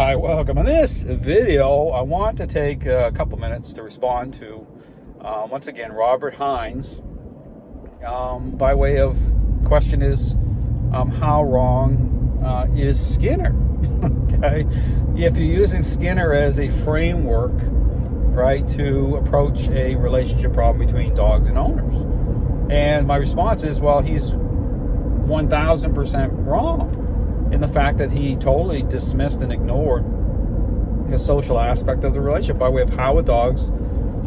Hi, welcome. In this video, I want to take a couple minutes to respond to, once again, Robert Hines, by way of question is, how wrong is Skinner? Okay, if you're using Skinner as a framework, right, to approach a relationship problem between dogs and owners, and my response is, well, he's 1,000% wrong in the fact that he totally dismissed and ignored the social aspect of the relationship by way of how a dog's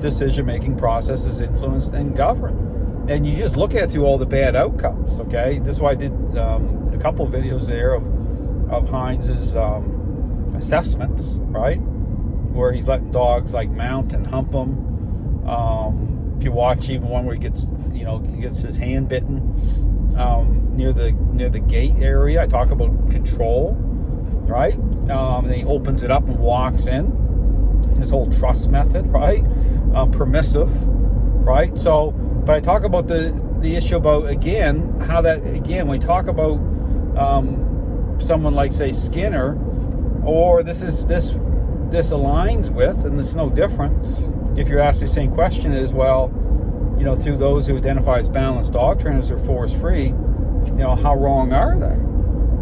decision-making process is influenced and governed. And you just look at it through all the bad outcomes, okay? This is why I did a couple of videos there of Hines's assessments, right? Where he's letting dogs like mount and hump him. If you watch even one where he gets his hand bitten, near the gate area. I talk about control, right? And he opens it up and walks in. This whole trust method, right? Permissive, right? So, but I talk about the issue about, again, how that, again, when we talk about someone like, say, Skinner, or this aligns with, and it's no different, if you're asking the same question is, well, through those who identify as balanced dog trainers or force-free, how wrong are they?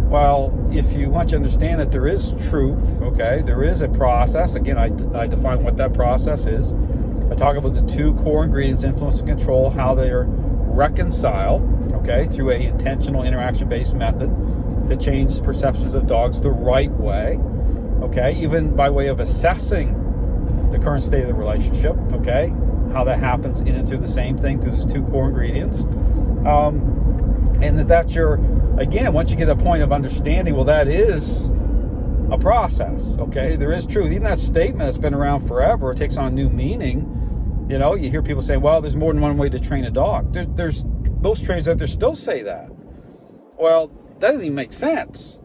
Well, if you want to understand that there is truth, okay, there is a process. Again, I define what that process is. I talk about the two core ingredients, influence and control, how they are reconciled, okay, through a intentional interaction-based method to change perceptions of dogs the right way, okay, even by way of assessing the current state of the relationship, okay, how that happens in and through the same thing through those two core ingredients. And that's again, once you get a point of understanding, well, that is a process, okay? There is truth. Even that statement that's been around forever, it takes on new meaning. You hear people say, well, there's more than one way to train a dog. There's most trainers out there still say that. Well, that doesn't even make sense,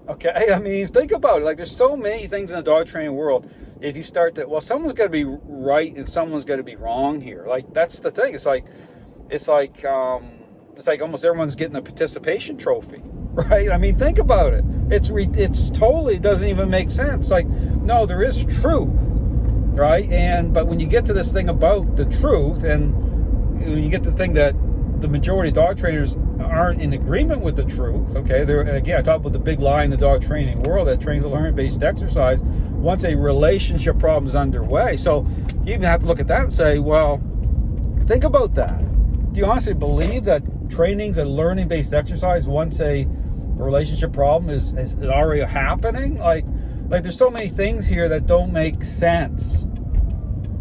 okay? I mean, think about it. Like, there's so many things in the dog training world. If you start to, well, someone's got to be right and someone's got to be wrong here. Like, that's the thing. It's like almost everyone's getting a participation trophy, right? I mean, think about it. It's totally doesn't even make sense. Like, no, there is truth, right? But when you get to this thing about the truth, and when you get the thing that the majority of dog trainers aren't in agreement with the truth, okay? Again, I talk about the big lie in the dog training world that trains a learning-based exercise once a relationship problem is underway. So you even have to look at that and say, well, think about that. Do you honestly believe that training's a learning-based exercise once a relationship problem is already happening? Like there's so many things here that don't make sense,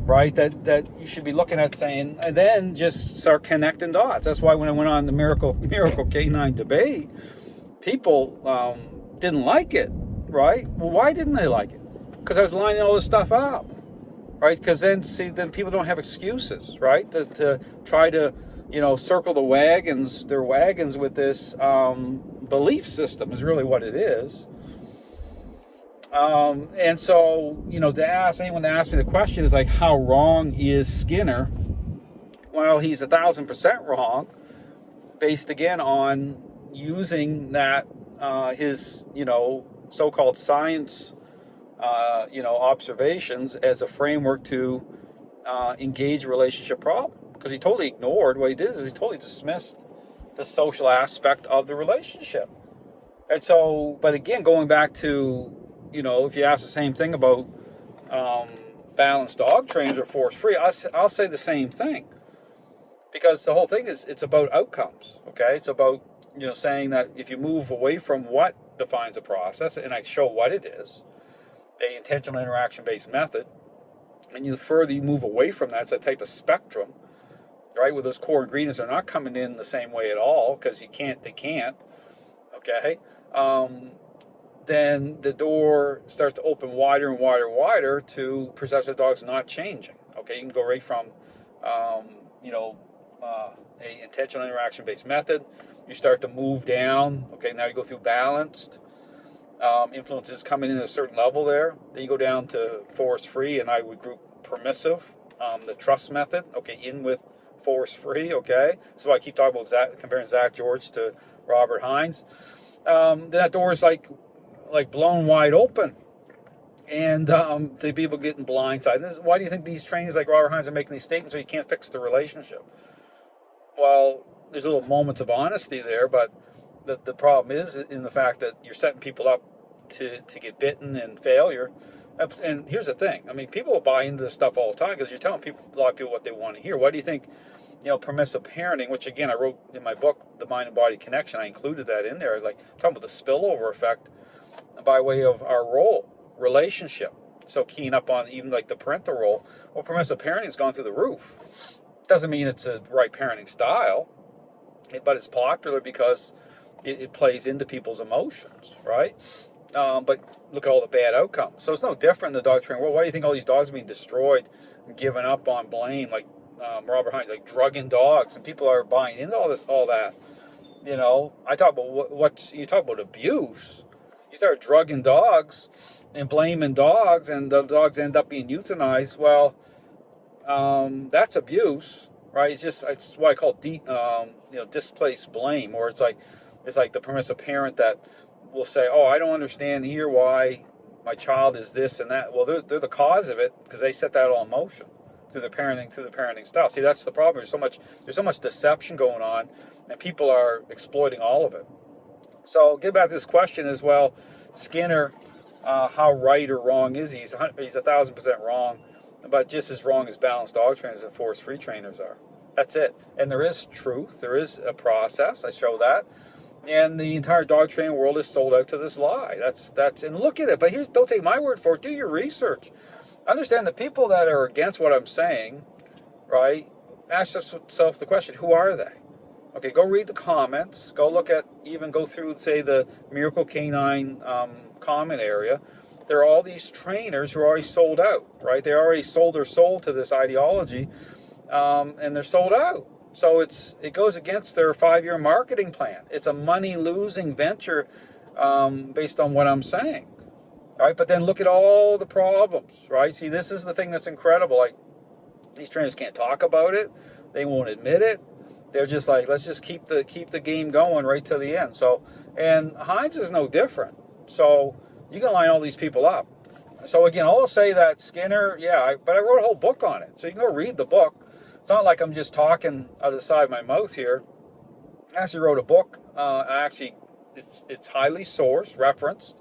right? That you should be looking at saying, and then just start connecting dots. That's why when I went on the Miracle K9 debate, people didn't like it, right? Well, why didn't they like it? Because I was lining all this stuff up, right? Because then people don't have excuses, right? To try to, circle their wagons with this belief system is really what it is. And so, to ask anyone to ask me the question is like, how wrong is Skinner? Well, he's 1,000% wrong, based again on using that his so-called science observations as a framework to engage a relationship problem, because he totally ignored what he did. He totally dismissed the social aspect of the relationship. And so, but again, going back to, if you ask the same thing about balanced dog trainers or force-free, I'll say the same thing, because the whole thing is, it's about outcomes, okay? It's about, saying that if you move away from what defines a process, and I show what it is, the intentional interaction-based method, and the further you move away from that, it's a type of spectrum, right, where those core ingredients are not coming in the same way at all, because they can't, okay, then the door starts to open wider and wider and wider to perception of dogs not changing, okay? You can go right from, a intentional interaction-based method, you start to move down, okay, now you go through balanced, influences coming in at a certain level there. Then you go down to force-free, and I would group permissive, the trust method, okay, in with force-free, okay? So I keep talking about comparing Zach George to Robert Hines. Then that door is like blown wide open, And to people getting blindsided. Why do you think these trainers like Robert Hines are making these statements so you can't fix the relationship? Well, there's little moments of honesty there, but the problem is in the fact that you're setting people up to get bitten and failure. And here's the thing. I mean, people will buy into this stuff all the time because you're telling people, a lot of people, what they want to hear. Why do you think, permissive parenting, which again I wrote in my book, The Mind and Body Connection, I included that in there, like talking about the spillover effect by way of our role, relationship. So keying up on even like the parental role. Well, permissive parenting has gone through the roof. Doesn't mean it's a right parenting style, but it's popular because it plays into people's emotions, right? But look at all the bad outcomes. So it's no different in the dog training world. Why do you think all these dogs are being destroyed and given up on blame, like Robert Hines, like drugging dogs, and people are buying into all that? I talk about you talk about abuse. You start drugging dogs and blaming dogs, and the dogs end up being euthanized. Well, that's abuse, right? It's what I call displaced blame, or it's like the permissive parent that will say, "Oh, I don't understand here why my child is this and that." Well, they're the cause of it because they set that all in motion through the parenting style. See, that's the problem. There's so much deception going on, and people are exploiting all of it. So get back to this question as well, Skinner. How right or wrong is he? He's 1,000% wrong, but just as wrong as balanced dog trainers and force-free trainers are. That's it. And there is truth. There is a process. I show that. And the entire dog training world is sold out to this lie. That's and look at it. But don't take my word for it. Do your research. Understand the people that are against what I'm saying, right? Ask yourself the question: who are they? Okay, go read the comments. Go through, say, the Miracle Canine comment area. There are all these trainers who are already sold out, right? They already sold their soul to this ideology, and they're sold out. So it goes against their 5-year marketing plan. It's a money-losing venture based on what I'm saying, right? But then look at all the problems, right? See, this is the thing that's incredible. Like, these trainers can't talk about it. They won't admit it. They're just like, let's just keep the game going right to the end. So, and Hines is no different. So you can line all these people up. So again, I'll say that Skinner, but I wrote a whole book on it. So you can go read the book. It's not like I'm just talking out of the side of my mouth here. I actually wrote a book. It's highly sourced, referenced.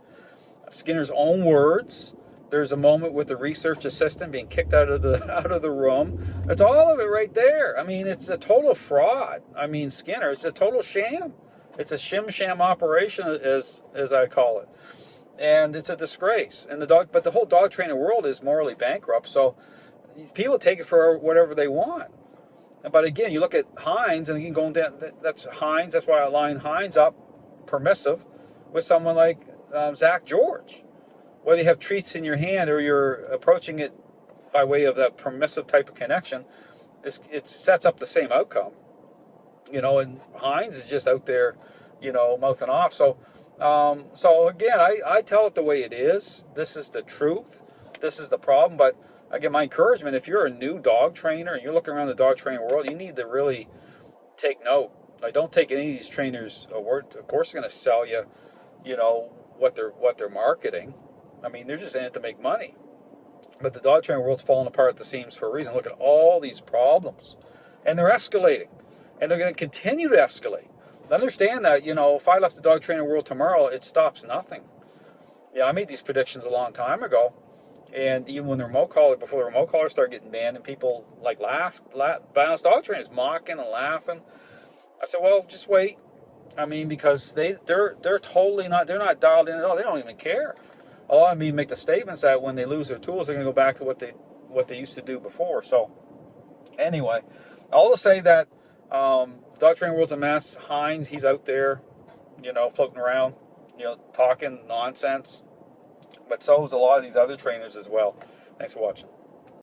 Skinner's own words. There's a moment with the research assistant being kicked out of the room. It's all of it right there. I mean, it's a total fraud. I mean, Skinner, it's a total sham. It's a sham operation, as I call it, and it's a disgrace. And but the whole dog training world is morally bankrupt. So people take it for whatever they want. But again, you look at Hines, and you can go down. That's Hines. That's why I line Hines up, permissive, with someone like Zach George. Whether you have treats in your hand or you're approaching it by way of that permissive type of connection, it sets up the same outcome. And Hines is just out there, mouthing off. So again, I tell it the way it is. This is the truth. This is the problem. But again, my encouragement, if you're a new dog trainer and you're looking around the dog training world, you need to really take note. Like, don't take any of these trainers' word. Of course, they're going to sell you, what they're marketing. I mean, they're just in it to make money. But the dog training world's falling apart at the seams for a reason. Look at all these problems. And they're escalating. And they're going to continue to escalate. Understand that, if I left the dog training world tomorrow, it stops nothing. I made these predictions a long time ago. And even when before the remote collars started getting banned, and people laughed, balanced dog trainers mocking and laughing. I said, well, just wait. I mean, because they're totally not, they're not dialed in at all. They don't even care. A lot of them make the statements that when they lose their tools, they're going to go back to what they used to do before. So anyway, I'll say that dog training world's a mess. Hines, he's out there, floating around, talking nonsense. But so is a lot of these other trainers as well. Thanks for watching.